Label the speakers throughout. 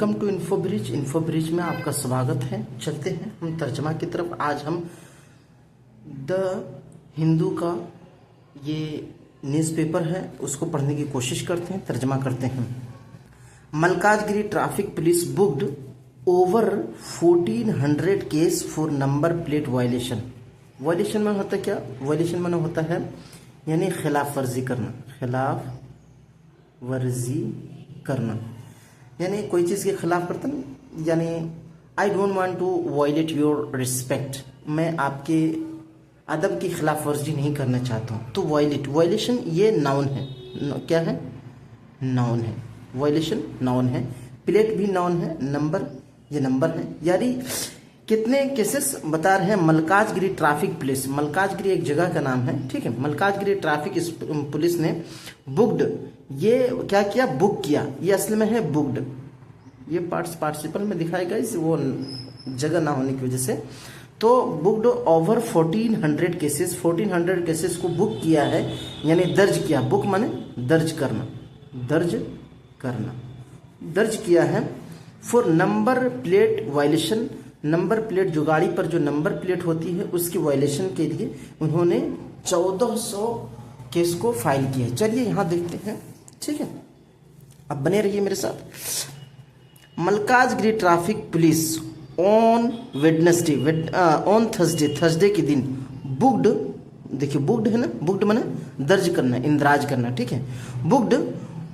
Speaker 1: Welcome to इन्फोब्रिज। इन्फोब्रिज में आपका स्वागत है। चलते हैं हम तर्जमा की तरफ। आज हम द हिंदू का ये न्यूज़पेपर है उसको पढ़ने की कोशिश करते हैं, तर्जमा करते हैं। Malkajgiri traffic police booked over 1400 case for number plate violation. Violation में होता क्या? वायलेशन में होता है यानी खिलाफ वर्जी करना, खिलाफ वर्जी करना यानी कोई चीज़ के खिलाफ करता ना, यानी I don't want to violate your respect, मैं आपके अदब की खिलाफ वर्जी नहीं करना चाहता हूँ। तो वायलेट, वायलेशन ये नाउन है। क्या है? नाउन है। वायलेशन नाउन है, प्लेट भी नाउन है, नंबर ये नंबर है। यानी कितने केसेस बता रहे हैं? मलकाजगिरी ट्रैफिक पुलिस, मलकाजगिरी एक जगह का नाम है, ठीक है। मलकाजगिरी ट्रैफिक पुलिस ने बुक्ड, ये क्या किया? बुक किया। ये असल में है बुक्ड, ये पार्टिसिपल में दिखाएगा इस वो जगह ना होने की वजह से। तो बुक्ड ओवर 1400 केसेस, 1400 केसेस को बुक किया है यानी दर्ज किया। बुक माने दर्ज करना, दर्ज करना, दर्ज किया है for number plate violation. Number plate, जो गाड़ी पर जो नंबर प्लेट होती है उसकी वायलेशन के लिए उन्होंने 1400 केस को फाइल किया है। चलिए यहाँ देखते हैं, ठीक है। अब बने रहिए मेरे साथ। Malkajgiri traffic police on Wednesday, on Thursday के दिन बुक्ड, देखिए बुक्ड है ना, बुक्ड माने दर्ज करना, इंदराज करना, ठीक है। Booked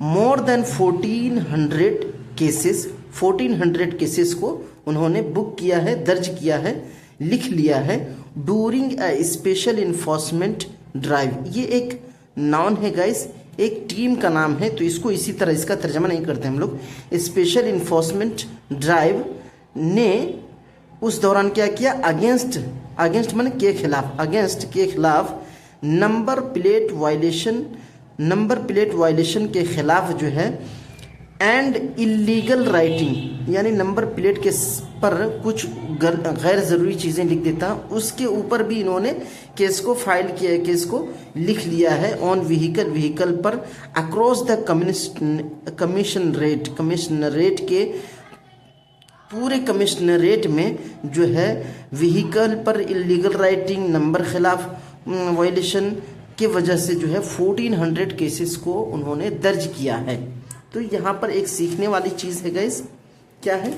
Speaker 1: more than 1400 cases, 1400 cases को उन्होंने बुक किया है, दर्ज किया है, लिख लिया है during a special enforcement drive. ये एक नाउन है गाइस, एक टीम का नाम है, तो इसको इसी तरह इसका तर्जमा नहीं करते हम लोग। स्पेशल इन्फोर्समेंट ड्राइव ने उस दौरान क्या किया? अगेंस्ट, अगेंस्ट माने के खिलाफ, अगेंस्ट के खिलाफ number plate violation, number plate violation के खिलाफ जो है एंड इलीगल राइटिंग, यानी नंबर प्लेट के पर कुछ गैर ज़रूरी चीज़ें लिख देता, उसके ऊपर भी इन्होंने केस को फाइल किया है, केस को लिख लिया है। ऑन व्हीकल, व्हीकल पर अक्रॉस द कमिश्नरेट के पूरे कमिश्नरेट में जो है व्हीकल पर इलीगल राइटिंग, नंबर खिलाफ वायलेशन के वजह से जो है 1400 केसेस को उन्होंने दर्ज किया है। तो यहाँ पर एक सीखने वाली चीज़ है गाइस, क्या है?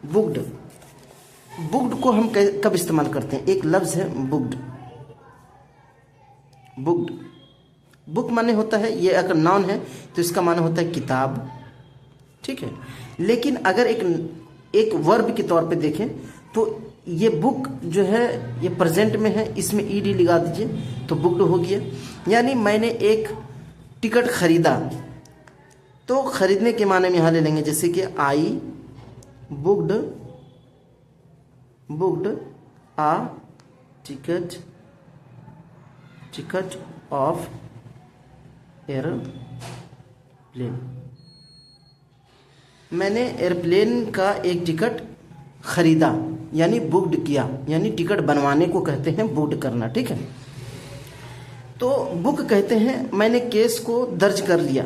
Speaker 1: बुक्ड। बुक्ड को हम कब इस्तेमाल करते हैं? एक लफ्ज़ है बुक्ड, बुक्ड। बुक माने होता है, ये अगर नाउन है तो इसका माने होता है किताब, ठीक है। लेकिन अगर एक वर्ब के तौर पे देखें तो ये बुक जो है ये प्रेजेंट में है, इसमें ईडी लगा दीजिए तो बुक्ड हो गया। यानी मैंने एक टिकट खरीदा, तो खरीदने के माने में यहाँ ले लेंगे, जैसे कि I booked, booked a ticket, ticket of airplane. मैंने एयरप्लेन का एक टिकट खरीदा यानी बुक्ड किया, यानी टिकट बनवाने को कहते हैं बुक्ड करना, ठीक है। तो बुक कहते हैं मैंने केस को दर्ज कर लिया,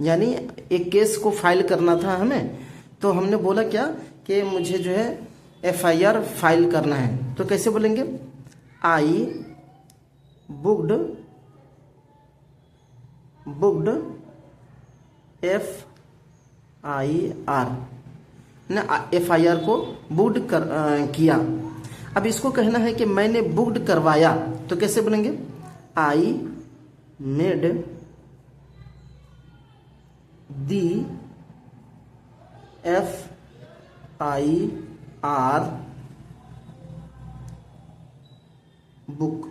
Speaker 1: यानी एक केस को फाइल करना था हमें, तो हमने बोला क्या कि मुझे जो है FIR फाइल करना है, तो कैसे बोलेंगे? आई बुक्ड, बुक्ड FIR ना, FIR को बुक्ड किया। अब इसको कहना है कि मैंने बुक्ड करवाया, तो कैसे बोलेंगे? I made the FIR book,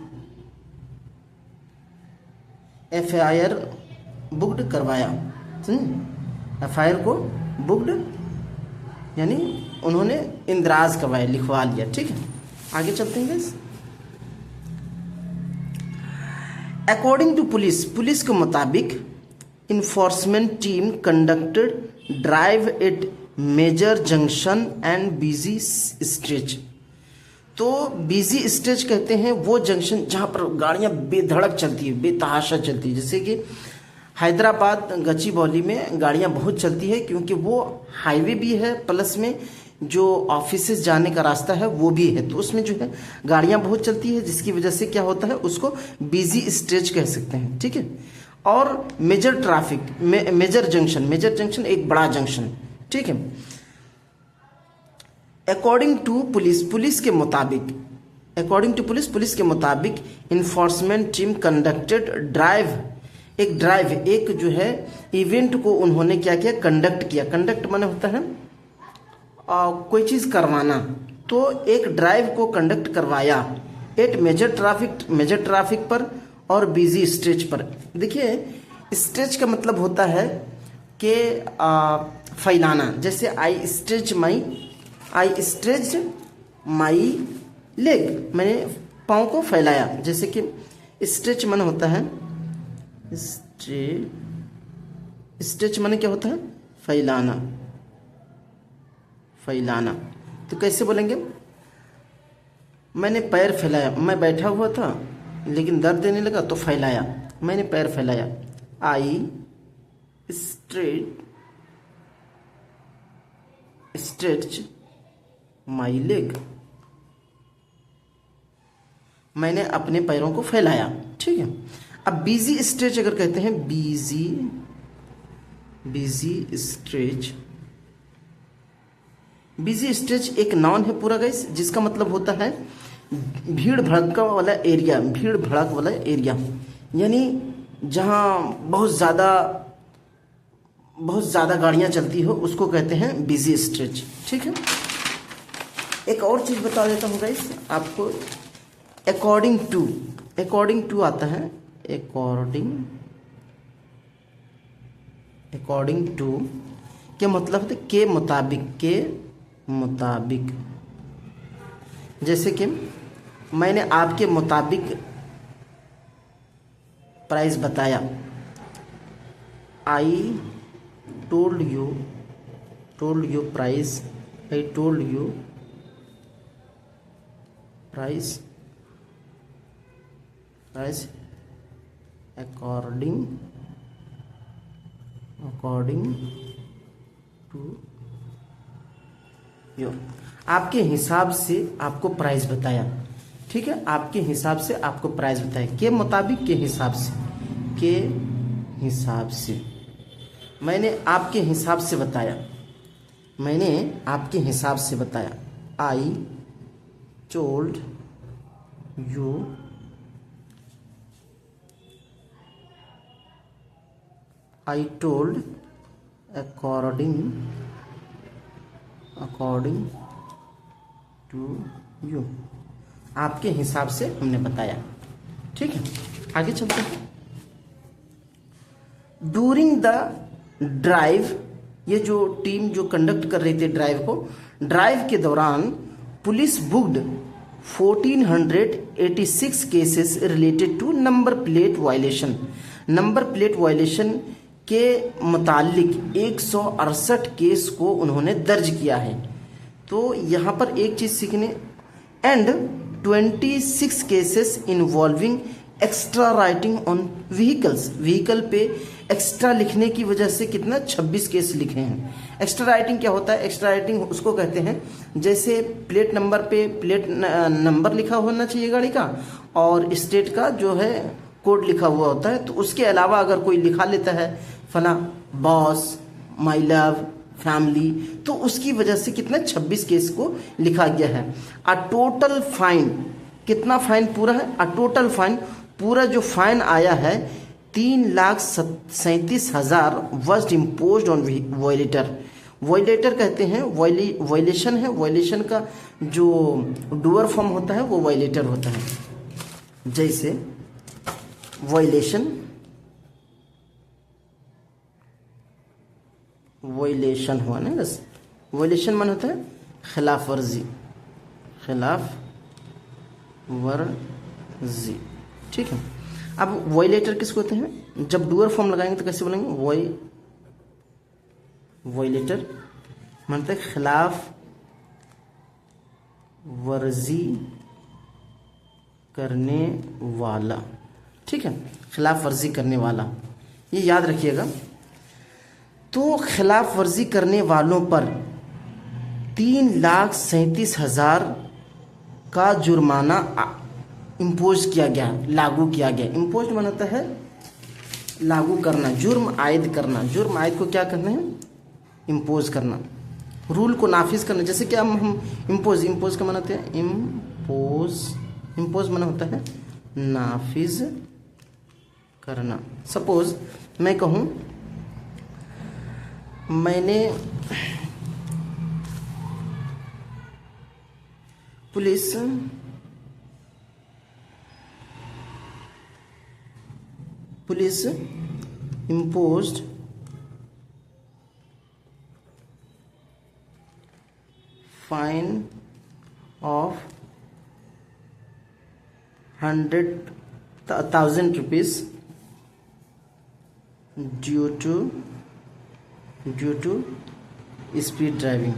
Speaker 1: FIR booked करवाया, FIR को बुक्ड यानी उन्होंने इंदराज करवाया, लिखवा लिया, ठीक है। आगे चलते हैं guys. According to police, police के मुताबिक enforcement team conducted drive at major junction and busy stretch. तो बिजी स्ट्रेच कहते हैं वो जंक्शन जहाँ पर गाड़ियाँ बेधड़क चलती है, बेतहाशा चलती है, जैसे कि हैदराबाद गच्चीबौली में गाड़ियाँ बहुत चलती है क्योंकि वो हाईवे भी है, प्लस में जो ऑफिसेज जाने का रास्ता है वो भी है, तो उसमें जो है गाड़ियाँ बहुत चलती है, जिसकी वजह से क्या होता है उसको बिजी स्ट्रेच कह सकते हैं। ठीक है। और मेजर ट्रैफिक, मेजर जंक्शन एक बड़ा जंक्शन। ठीक है। अकॉर्डिंग टू पुलिस के मुताबिक, पुलिस के मुताबिक इन्फोर्समेंट टीम कंडक्टेड एक जो है इवेंट को उन्होंने क्या किया, कंडक्ट किया। कंडक्ट माने होता है कोई चीज़ करवाना, तो एक ड्राइव को कंडक्ट करवाया एट मेजर ट्रैफिक पर और बिजी स्ट्रेच पर। देखिए, स्ट्रेच का मतलब होता है कि फैलाना। जैसे आई स्ट्रेच माई लेग, मैंने पाँव को फैलाया। जैसे कि स्ट्रेच मन होता है, स्ट्रेच माने क्या होता है, फैलाना। तो कैसे बोलेंगे, मैंने पैर फैलाया, मैं बैठा हुआ था लेकिन दर्द देने लगा तो फैलाया, मैंने पैर फैलाया। आई स्ट्रेच माई लेग, मैंने अपने पैरों को फैलाया। ठीक है। अब बिजी स्ट्रेच अगर कहते हैं, बिजी स्ट्रेच एक नाउन है पूरा गाइस, जिसका मतलब होता है भीड़ भड़क वाला एरिया, यानी जहाँ बहुत ज़्यादा गाड़ियाँ चलती हो उसको कहते हैं बिजी स्ट्रेच। ठीक है। एक और चीज़ बता देता हूँ गाइस आपको, अकॉर्डिंग टू आता है, अकॉर्डिंग टू के मतलब है के मुताबिक। जैसे कि मैंने आपके मुताबिक प्राइस बताया, I told you price, according to you, आपके हिसाब से आपको प्राइस बताया। ठीक है। आपके हिसाब से आपको प्राइस बताया, के मुताबिक, के हिसाब से। मैंने आपके हिसाब से बताया, I told you according to you, आपके हिसाब से हमने बताया। ठीक है। आगे चलते हैं। डूरिंग द ड्राइव, ये जो टीम जो कंडक्ट कर रही थी ड्राइव के दौरान police booked 1486 cases related to number plate violation के मुतालिक 168 केस को उन्होंने दर्ज किया है। तो यहाँ पर एक चीज़ सीखने, and 26 cases involving extra writing on vehicle पे एक्स्ट्रा लिखने की वजह से कितना 26 केस लिखे हैं। एक्स्ट्रा राइटिंग क्या होता है, एक्स्ट्रा राइटिंग उसको कहते हैं जैसे प्लेट नंबर पे नंबर लिखा होना चाहिए गाड़ी का और स्टेट का जो है कोड लिखा हुआ होता है, तो उसके अलावा अगर कोई लिखा लेता है फला बॉस, माई लव, फैमिली, तो उसकी वजह से कितना 26 केस को लिखा गया है। अ टोटल फाइन, कितना फाइन पूरा है, अ टोटल फाइन पूरा जो फाइन आया है 3,37,000 वॉज इम्पोज्ड ऑन वॉयलेटर कहते हैं, वॉयलेशन है, वॉयलेशन का जो डूअर फॉर्म होता है वो वॉयलेटर होता है। जैसे वॉयलेशन हुआ ना, बस वॉयलेशन मन होता है खिलाफ वर्जी। ठीक है। अब वॉयलेटर किसको होते हैं, जब डूअर फॉर्म लगाएंगे तो कैसे बोलेंगे, वॉयलेटर मानते हैं खिलाफ वर्जी करने वाला। ठीक है। खिलाफ वर्जी करने वाला ये याद रखिएगा। तो खिलाफ वर्जी करने वालों पर 3,37,000 का जुर्माना इम्पोज किया गया, लागू किया गया। इम्पोज माना होता है लागू करना, जुर्म आयद करना। जुर्म आयद को क्या करना है? इम्पोज करना, रूल को नाफिज करना। जैसे कि हम इम्पोज का माना होता है इम्पोज माना होता है नाफिज करना। सपोज मैं कहूँ मैंने police imposed fine of 100,000 rupees due to speed driving।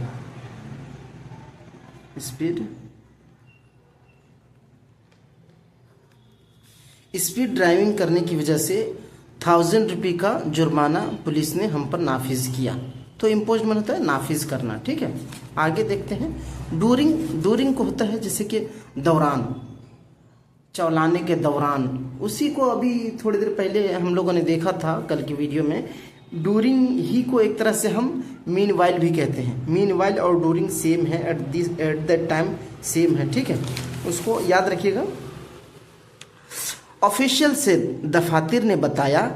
Speaker 1: Speed driving करने की वजह से 1,000 रुपये का जुर्माना पुलिस ने हम पर नाफिज किया। तो इम्पोज में होता है नाफिज करना। ठीक है, आगे देखते हैं। डूरिंग को होता है जैसे कि दौरान, चलाने के दौरान। उसी को अभी थोड़ी देर पहले हम लोगों ने देखा था कल की वीडियो में। डूरिंग ही को एक तरह से हम मीन वाइल भी कहते हैं। मीन वाइल और डूरिंग सेम है, एट दैट टाइम सेम है। ठीक है, उसको याद रखिएगा। ऑफिशियल से दफातर ने बताया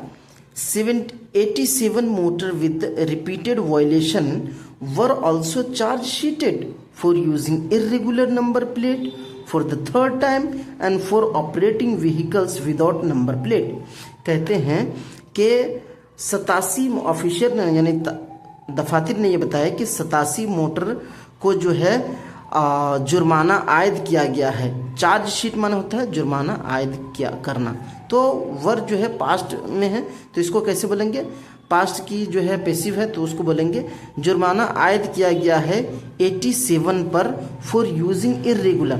Speaker 1: 87 motor with repeated violation were also charge शीटेड for using irregular number plate for the third time and for operating vehicles without number plate. कहते हैं कि 87 ऑफिशियल ने यानी दफातर ने यह बताया कि 87 मोटर को जो है जुर्माना आयद किया गया है। चार्ज शीट माना होता है जुर्माना आयद किया करना। तो वर जो है पास्ट में है, तो इसको कैसे बोलेंगे? पास्ट की जो है पैसिव है, तो उसको बोलेंगे जुर्माना आयद किया गया है 87 पर फॉर यूजिंग इरेगुलर,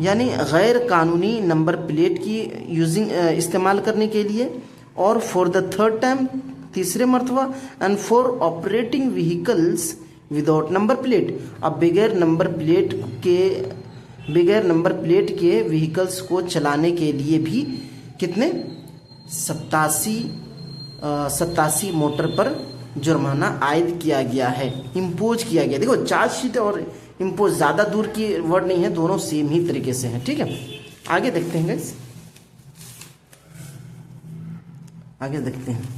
Speaker 1: यानी गैर कानूनी नंबर प्लेट की यूजिंग इस्तेमाल करने के लिए, और फॉर द थर्ड टाइम तीसरे मरतबा, and for operating vehicles without number plate. अब बगैर नंबर प्लेट के व्हीकल्स को चलाने के लिए भी कितने 87 मोटर पर जुर्माना आयद किया गया है, इम्पोज किया गया। देखो चार्ज शीट और इम्पोज ज़्यादा दूर की वर्ड नहीं है, दोनों सेम ही तरीके से हैं। ठीक है, आगे देखते हैं गाइस, आगे देखते हैं।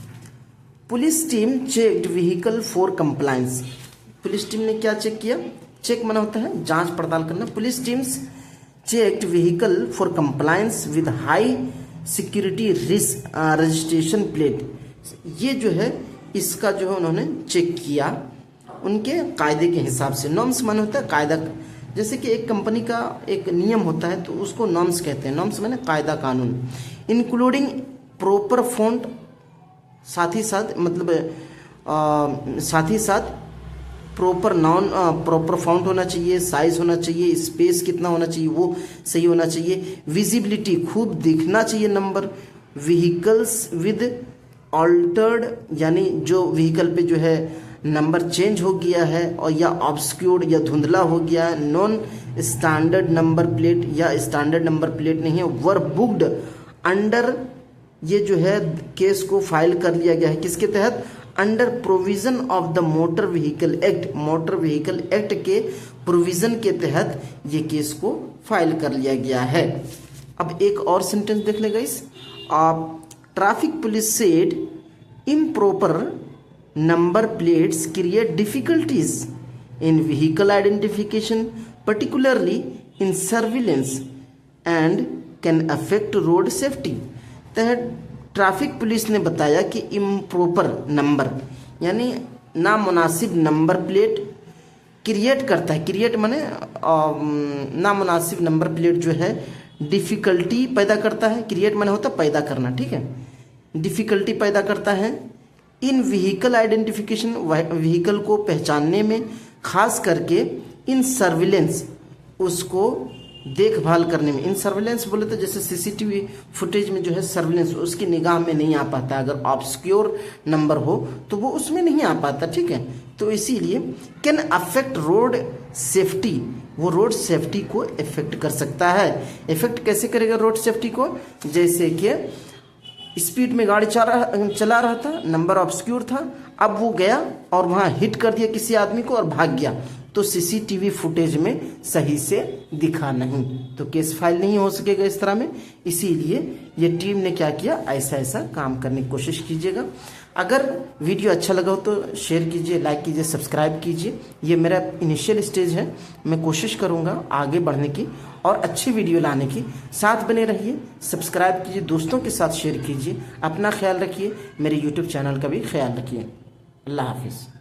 Speaker 1: Police team checked vehicle for compliance. Police team ने क्या चेक किया? चेक माना होता है जांच पड़ताल करना। Police teams checked vehicle for compliance with high security risk registration plate. ये जो है इसका जो है उन्होंने चेक किया उनके कायदे के हिसाब से। नॉर्म्स माना होता है कायदा, जैसे कि एक कंपनी का एक नियम होता है तो उसको नॉर्म्स कहते हैं। नॉर्म्स माने कायदा कानून। इंक्लूडिंग प्रॉपर फॉन्ट, साथ ही साथ प्रॉपर प्रॉपर फॉन्ट होना चाहिए, साइज होना चाहिए, स्पेस कितना होना चाहिए वो सही होना चाहिए, विजिबिलिटी खूब दिखना चाहिए नंबर, व्हीकल्स विद ऑल्टर्ड, यानी जो व्हीकल पे जो है नंबर चेंज हो गया है और या ऑब्सक्यूर्ड या धुंधला हो गया है, नॉन स्टैंडर्ड नंबर प्लेट या स्टैंडर्ड नंबर प्लेट नहीं है, वर बुक्ड अंडर, ये जो है केस को फाइल कर लिया गया है किसके तहत? Under provision of the motor vehicle act. Motor vehicle act के प्रोविजन के तहत ये केस को फाइल कर लिया गया है। अब एक और सेंटेंस देख लेगा इस। Traffic police said improper number plates create difficulties in vehicle identification, particularly in surveillance and can affect road safety. Traffic police ने बताया कि इम्प्रॉपर नंबर यानी नामुनासिब नंबर प्लेट क्रिएट करता है। क्रिएट माने नामुनासिब नंबर प्लेट जो है डिफ़िकल्टी पैदा करता है। क्रिएट माने होता है पैदा करना, ठीक है, डिफ़िकल्टी पैदा करता है इन व्हीकल आइडेंटिफिकेशन, व्हीकल को पहचानने में, खास करके इन सर्विलेंस, उसको देखभाल करने में, इन सर्विलेंस बोले तो जैसे सीसीटीवी फुटेज में जो है सर्विलेंस उसकी निगाह में नहीं आ पाता, अगर ऑब्सक्योर नंबर हो तो वो उसमें नहीं आ पाता, ठीक है। तो इसीलिए कैन अफेक्ट रोड सेफ्टी, वो रोड सेफ्टी को इफेक्ट कर सकता है। इफेक्ट कैसे करेगा रोड सेफ्टी को? जैसे कि स्पीड में गाड़ी चला रहा था, नंबर ऑब्सक्योर था, अब वो गया और वहां हिट कर दिया किसी आदमी को और भाग गया, तो सीसीटीवी फुटेज में सही से दिखा नहीं, तो केस फाइल नहीं हो सकेगा इस तरह में। इसीलिए ये टीम ने क्या किया, ऐसा ऐसा काम करने की कोशिश कीजिएगा। अगर वीडियो अच्छा लगा हो तो शेयर कीजिए, लाइक कीजिए, सब्सक्राइब कीजिए। ये मेरा इनिशियल स्टेज है, मैं कोशिश करूँगा आगे बढ़ने की और अच्छी वीडियो लाने की। साथ बने रहिए, सब्सक्राइब कीजिए, दोस्तों के साथ शेयर कीजिए। अपना ख्याल रखिए, मेरे यूट्यूब चैनल का भी ख्याल रखिए। अल्लाह हाफिज़।